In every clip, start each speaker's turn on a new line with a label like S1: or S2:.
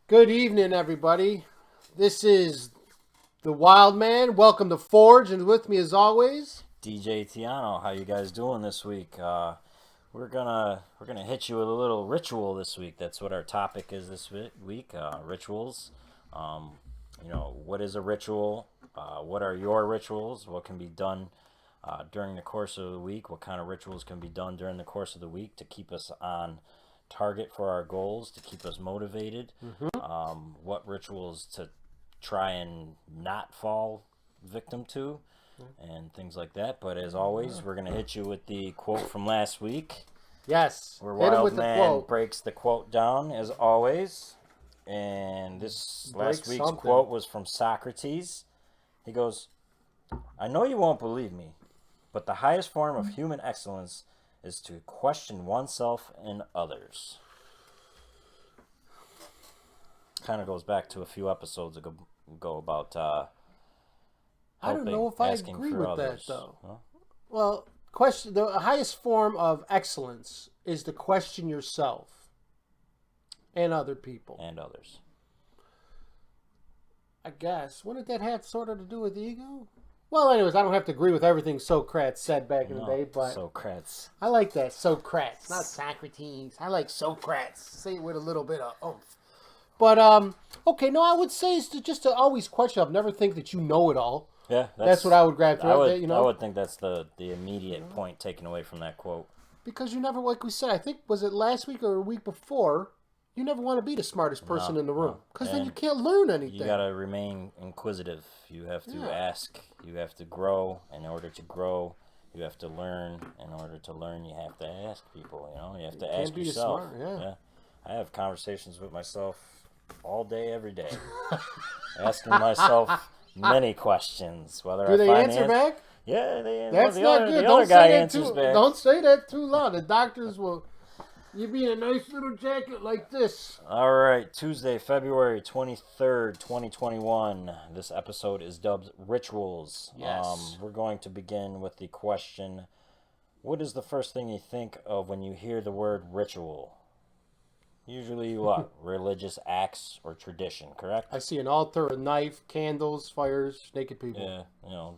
S1: Good evening, everybody. This is the Wild Man. Welcome to Forge, and with me, as always,
S2: DJ Tiano. How you guys doing this week? We're gonna hit you with a little ritual this week. That's what our topic is this week. Rituals. What is a ritual? What are your rituals? What can be done during the course of the week? What kind of rituals can be done during the course of the week to keep us on target for our goals, to keep us motivated? What rituals to try and not fall victim to, and things like that. But as always, we're going to hit you with the quote from last week.
S1: yes,
S2: Where
S1: hit him with
S2: Wild
S1: the
S2: Man
S1: quote.
S2: breaks the quote down, as always. And this last
S1: Break
S2: week's
S1: something.
S2: quote was from Socrates. He goes, "I know you won't believe me, but the highest form of human excellence is to question oneself and others." Kind of goes back to a few episodes ago about
S1: I don't
S2: helping,
S1: know if I
S2: asking
S1: agree
S2: for
S1: with
S2: others.
S1: that, though.
S2: Huh?
S1: Well, question: the highest form of excellence is to question yourself and other people.
S2: And others.
S1: I guess. Wouldn't that have sort of to do with ego? Well, anyways, I don't have to agree with everything Socrates said back in the day, but
S2: Socrates.
S1: I like that. Socrates, not Socrates. I like Socrates. Say it with a little bit of oomph. But okay, no, I would say is to always question. I'll never think that you know it all.
S2: Yeah,
S1: That's what I would grab through.
S2: I would think that's the immediate point taken away from that quote.
S1: Because you never, like we said, I think was it last week or a week before. You never want to be the smartest person in the room because then you can't learn anything.
S2: You gotta remain inquisitive. You have to ask. You have to grow. In order to grow, you have to learn. In order to learn, you have to ask people. You have to ask yourself.
S1: Yeah.
S2: I have conversations with myself all day, every day, asking myself many questions. Whether
S1: Do they answer back?
S2: Yeah, they answer.
S1: That's not good.
S2: The other guy answers back.
S1: Don't say that too loud. The doctors will. You be in a nice little jacket like this.
S2: All right, Tuesday, February 23rd, 2021. This episode is dubbed Rituals.
S1: Yes.
S2: We're going to begin with the question, what is the first thing you think of when you hear the word ritual? Usually what? Religious acts or tradition, correct?
S1: I see an altar, a knife, candles, fires, naked people.
S2: Yeah,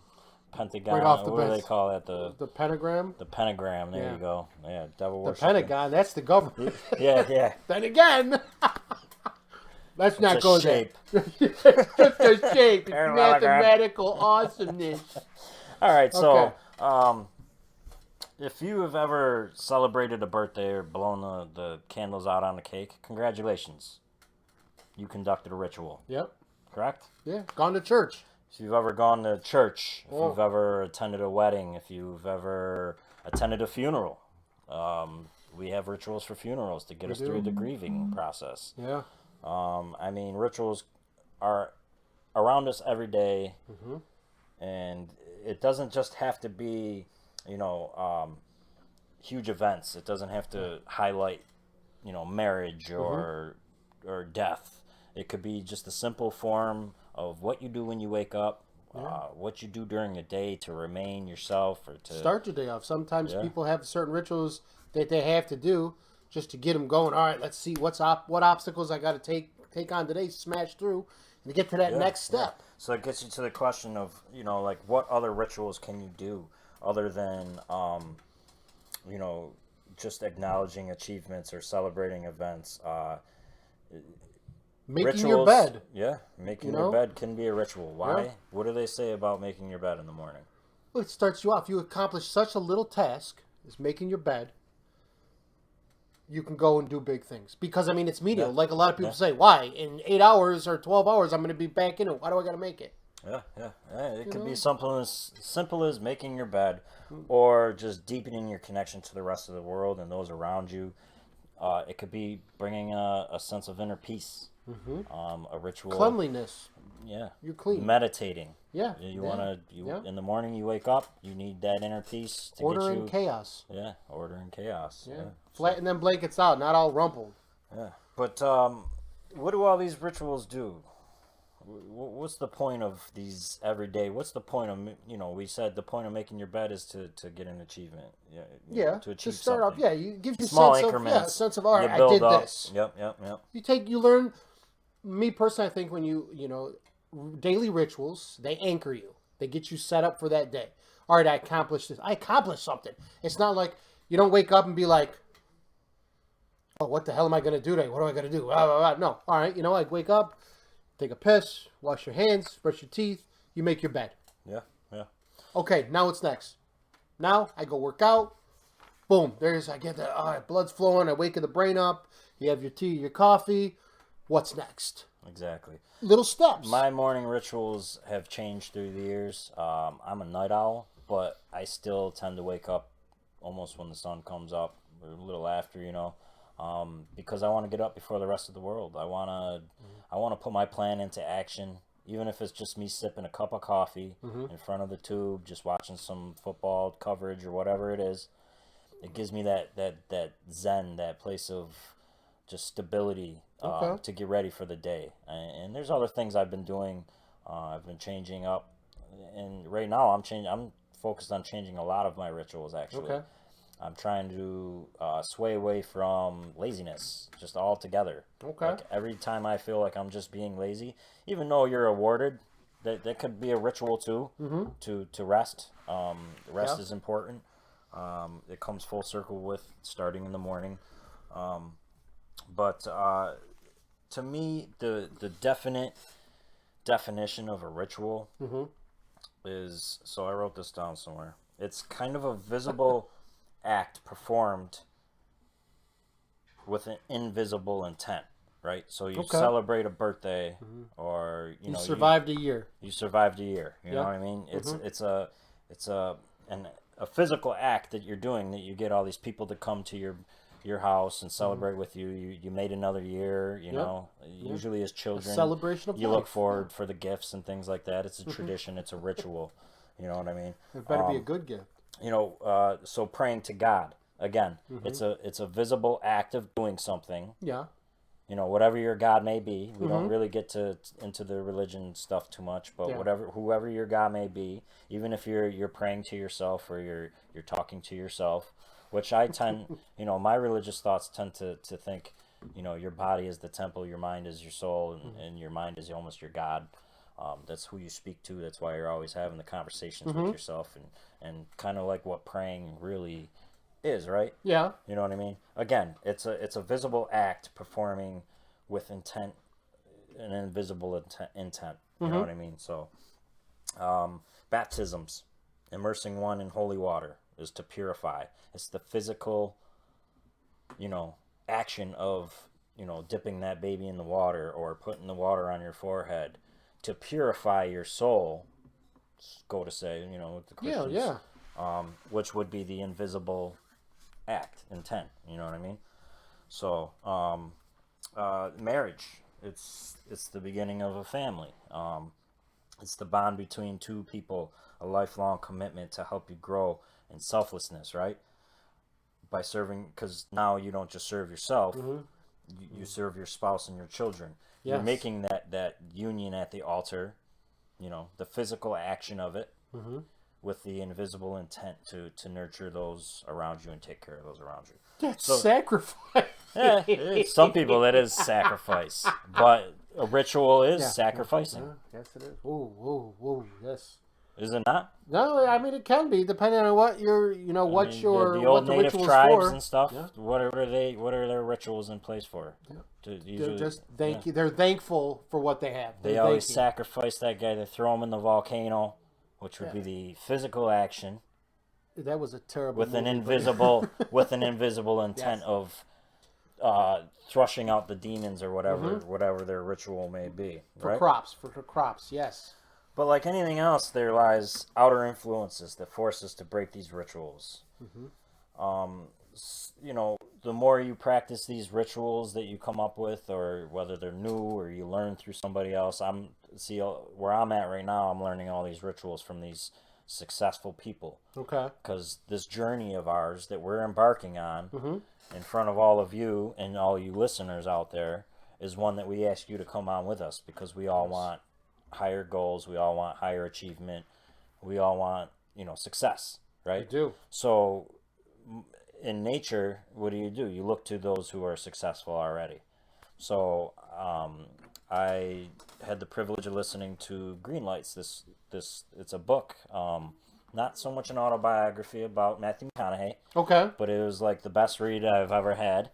S2: Pentagon.
S1: Right off the
S2: what do
S1: bat.
S2: they call that?
S1: The pentagram.
S2: The pentagram. There you go. Yeah, devil
S1: The
S2: worship.
S1: Pentagon. That's the government.
S2: Yeah.
S1: Then again. Let's not
S2: It's
S1: go
S2: a shape.
S1: there. Just a shape. It's mathematical awesomeness.
S2: All right, so
S1: Okay.
S2: if you have ever celebrated a birthday or blown the candles out on a cake, congratulations. You conducted a ritual,
S1: Yep.
S2: correct?
S1: Yeah. Gone to church.
S2: If you've ever gone to church, if
S1: Oh.
S2: you've ever attended a wedding, if you've ever attended a funeral, we have rituals for funerals to get us through the grieving process.
S1: Yeah.
S2: Rituals are around us every day, and it doesn't just have to be, huge events. It doesn't have to highlight, marriage or death. It could be just a simple form of what you do when you wake up, what you do during the day to remain yourself or to
S1: Start your day off. Sometimes people have certain rituals that they have to do just to get them going. All right, let's see what obstacles I got to take on today, smash through, and get to that next step.
S2: So it gets you to the question of, what other rituals can you do other than, just acknowledging achievements or celebrating events.
S1: Making
S2: rituals,
S1: your bed.
S2: Yeah, making your bed can be a ritual. Why? Yeah. What do they say about making your bed in the morning?
S1: Well, it starts you off. You accomplish such a little task as making your bed. You can go and do big things. Because, it's medial.
S2: Yeah.
S1: Like a lot of people say, why? In 8 hours or 12 hours, I'm going to be back in it. Why do I got to make it?
S2: Yeah. It could be something as simple as making your bed or just deepening your connection to the rest of the world and those around you. It could be bringing a sense of inner peace. A ritual.
S1: Cleanliness.
S2: Yeah.
S1: You're clean.
S2: Meditating.
S1: Yeah.
S2: In the morning you wake up, you need that inner peace to
S1: order
S2: get you.
S1: and chaos.
S2: Yeah, order and chaos. Yeah.
S1: Flatten them blankets out, not all rumpled.
S2: Yeah. But what do all these rituals do? What's the point of these every day? What's the point of, we said the point of making your bed is to get an achievement. To achieve
S1: to start
S2: something.
S1: off, you give you
S2: Small
S1: sense
S2: increments.
S1: Of, sense of, all right,
S2: you build
S1: I did
S2: up.
S1: this.
S2: Yep.
S1: You learn me personally, I think when daily rituals, they anchor you. They get you set up for that day. All right, I accomplished this. I accomplished something. It's not like you don't wake up and be like, oh, what the hell am I going to do today? What am I going to do? Blah, blah, blah. No. All right, I wake up, take a piss, wash your hands, brush your teeth, you make your bed.
S2: Yeah, yeah.
S1: Okay, now what's next? Now I go work out. Boom, I get the blood's flowing. I wake the brain up. You have your tea, your coffee. What's next?
S2: Exactly.
S1: Little steps.
S2: My morning rituals have changed through the years. I'm a night owl, but I still tend to wake up almost when the sun comes up, or a little after, because I want to get up before the rest of the world. I want to put my plan into action, even if it's just me sipping a cup of coffee in front of the tube, just watching some football coverage or whatever it is. It gives me that zen, that place of just stability to get ready for the day. And there's other things I've been doing. I've been changing up, and right now I'm focused on changing a lot of my rituals. Actually, I'm trying to sway away from laziness just altogether. Like every time I feel like I'm just being lazy, even though you're awarded, that could be a ritual too. To rest. Rest is important. It comes full circle with starting in the morning. But to me, the definite definition of a ritual is, so I wrote this down somewhere. It's kind of a visible act performed with an invisible intent, right? So you celebrate a birthday, or you
S1: survived a year.
S2: You survived a year. You know what I mean? It's a physical act that you're doing, that you get all these people to come to your house and celebrate with you. You made another year, usually as children.
S1: A celebration of
S2: you
S1: life.
S2: Look forward for the gifts and things like that. It's a tradition, it's a ritual. You know what I mean?
S1: It better be a good gift.
S2: So praying to God, again, it's a visible act of doing something.
S1: Yeah.
S2: Whatever your God may be. We don't really get into the religion stuff too much, but whoever your God may be, even if you're praying to yourself, or you're talking to yourself, which I tend, my religious thoughts tend to think, your body is the temple, your mind is your soul, and your mind is almost your God. That's who you speak to. That's why you're always having the conversations with yourself, and kind of like what praying really is, right?
S1: Yeah.
S2: You know what I mean? Again, it's a visible act performing with intent, an invisible intent. You know what I mean? So, baptisms, immersing one in holy water, is to purify. It's the physical, action of, dipping that baby in the water, or putting the water on your forehead to purify your soul. Go to say, with the Christians, which would be the invisible act, intent. You know what I mean? So, marriage, it's the beginning of a family. It's the bond between two people, a lifelong commitment to help you grow in selflessness, right? By serving, because now you don't just serve yourself, you serve your spouse and your children. Yes. You're making that union at the altar, the physical action of it, with the invisible intent to nurture those around you and take care of those around you.
S1: That's sacrifice.
S2: Some people, that is sacrifice, but a ritual is sacrificing.
S1: Yes, it is. Whoa, yes.
S2: Is it not?
S1: No, I mean, it can be, depending on what your,
S2: the old native tribes and stuff. Yeah. What are their rituals in place for? Yeah.
S1: They're thankful for what they have.
S2: They always sacrifice that guy. They throw him in the volcano, which would be the physical action.
S1: That was a terrible
S2: with
S1: movie,
S2: an invisible intent of thrashing out the demons or whatever their ritual may be.
S1: For crops, yes.
S2: But like anything else, there lies outer influences that force us to break these rituals. The more you practice these rituals that you come up with, or whether they're new or you learn through somebody else. Where I'm at right now, I'm learning all these rituals from these successful people. Okay. Because this journey of ours that we're embarking on in front of all of you and all you listeners out there is one that we ask you to come on with us, because we all want higher goals, we all want higher achievement, we all want success, right?
S1: We do.
S2: So in nature, what do? You look to those who are successful already. So I had the privilege of listening to Green Lights. It's a book. Not so much an autobiography about Matthew McConaughey,
S1: Okay.
S2: but it was like the best read I've ever had.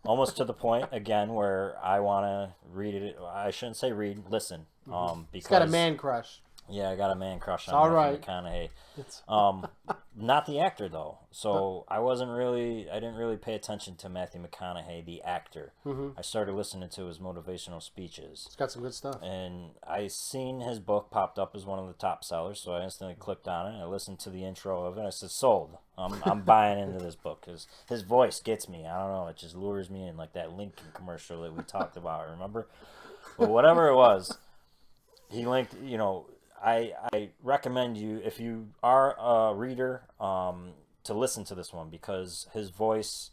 S2: Almost to the point again where I want to read it. I shouldn't say read, listen. Because
S1: It's got a man crush.
S2: yeah, I got a man crush on
S1: all
S2: Matthew
S1: right.
S2: McConaughey.
S1: It's
S2: Not the actor though. So I didn't really pay attention to Matthew McConaughey, the actor. I started listening to his motivational speeches.
S1: It's got some good stuff.
S2: And I seen his book popped up as one of the top sellers, so I instantly clicked on it. I listened to the intro of it. I said, "Sold. I'm buying into this book because his voice gets me. I don't know, it just lures me in, like that Lincoln commercial that we talked about. Remember? But whatever it was, he linked. I recommend you, if you are a reader, to listen to this one because his voice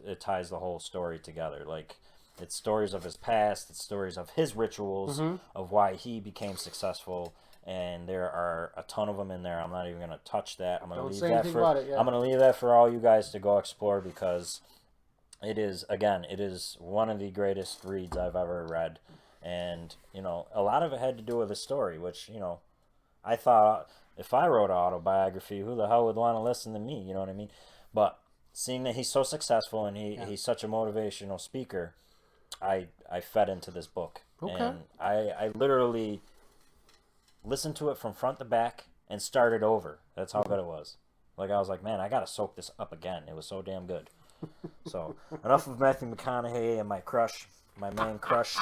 S2: it ties the whole story together. Like, it's stories of his past, it's stories of his rituals, of why he became successful, and there are a ton of them in there. I'm not even going to touch that. I'm going to leave that for I'm going to leave that for all you guys to go explore because it is one of the greatest reads I've ever read. And, a lot of it had to do with the story, which, I thought if I wrote an autobiography, who the hell would want to listen to me? You know what I mean? But seeing that he's so successful and he's such a motivational speaker, I fed into this book.
S1: Okay.
S2: And I literally listened to it from front to back and started over. That's how good it was. Like, I was like, man, I got to soak this up again. It was so damn good. So, enough of Matthew McConaughey and my man crush.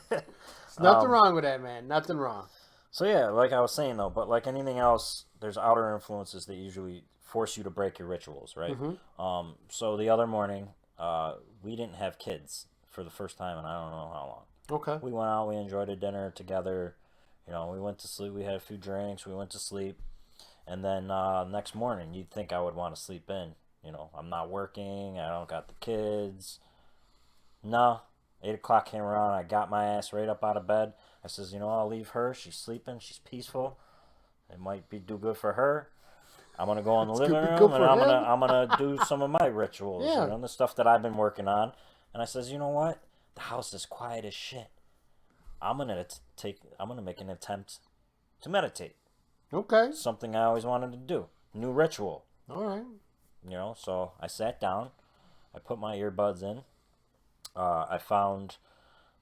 S1: There's nothing wrong with that, man. Nothing wrong.
S2: So yeah, like I was saying though, but like anything else, there's outer influences that usually force you to break your rituals, right? So the other morning, we didn't have kids for the first time in I don't know how long.
S1: Okay.
S2: We went out, we enjoyed a dinner together. We went to sleep. We had a few drinks. We went to sleep, and then next morning, you'd think I would want to sleep in. I'm not working. I don't got the kids. No. 8 o'clock came around. I got my ass right up out of bed. I says, I'll leave her. She's sleeping. She's peaceful. It might do good for her. I'm gonna go in the living room and I'm gonna do some of my rituals.
S1: Yeah.
S2: The stuff that I've been working on. And I says, you know what? The house is quiet as shit. I'm gonna make an attempt to meditate.
S1: Okay.
S2: Something I always wanted to do. New ritual.
S1: All right.
S2: So I sat down. I put my earbuds in. I found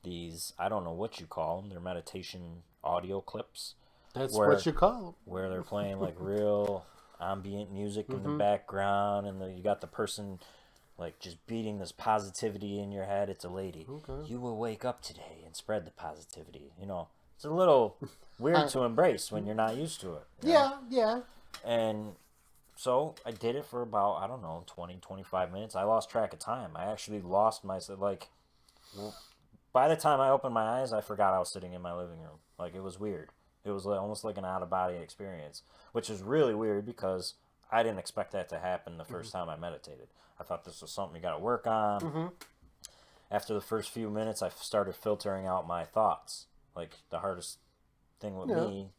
S2: these, I don't know what you call them, they're meditation audio clips.
S1: That's what you call them.
S2: Where they're playing like real ambient music in the background, and you got the person like just beating this positivity in your head. It's a lady. Okay. You will wake up today and spread the positivity. It's a little weird to embrace when you're not used to it.
S1: Yeah.
S2: And so I did it for about, I don't know, 20, 25 minutes. I lost track of time. I actually lost myself. Like, by the time I opened my eyes, I forgot I was sitting in my living room. Like, it was weird. It was almost like an out-of-body experience, which is really weird because I didn't expect that to happen the first time I meditated. I thought this was something you got to work on. After the first few minutes, I started filtering out my thoughts. Like, the hardest thing with me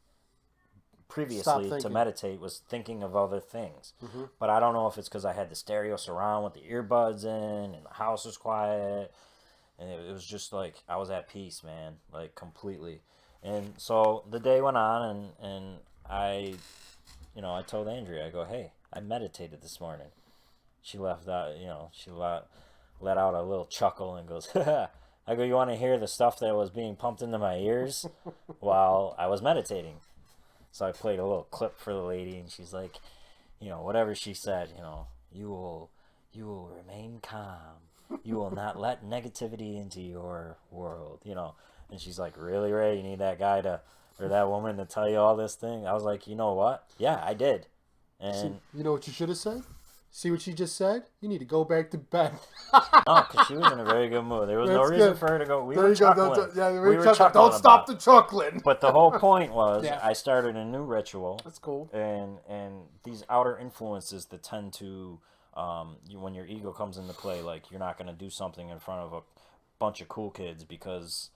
S2: previously to meditate was thinking of other things. But I don't know if it's because I had the stereo surround with the earbuds in and the house was quiet. And it was just like, I was at peace, man, like completely. And so the day went on and I told Andrea, I go, hey, I meditated this morning. She left out, she let out a little chuckle and goes, I go, you want to hear the stuff that was being pumped into my ears while I was meditating? So I played a little clip for the lady, and she's like, whatever she said, you will remain calm. You will not let negativity into your world, And she's like, really, Ray? You need that guy or that woman to tell you all this thing? I was like, you know what? Yeah, I did. And
S1: you know what you should have said? See what she just said? You need to go back to bed.
S2: No, because she was in a very good mood. There was no reason for her to go. We were chuckling.
S1: We were chuckling. Don't stop the chuckling.
S2: But the whole point was I started a new ritual.
S1: That's cool.
S2: And these outer influences that tend to, when your ego comes into play, like you're not going to do something in front of a bunch of cool kids because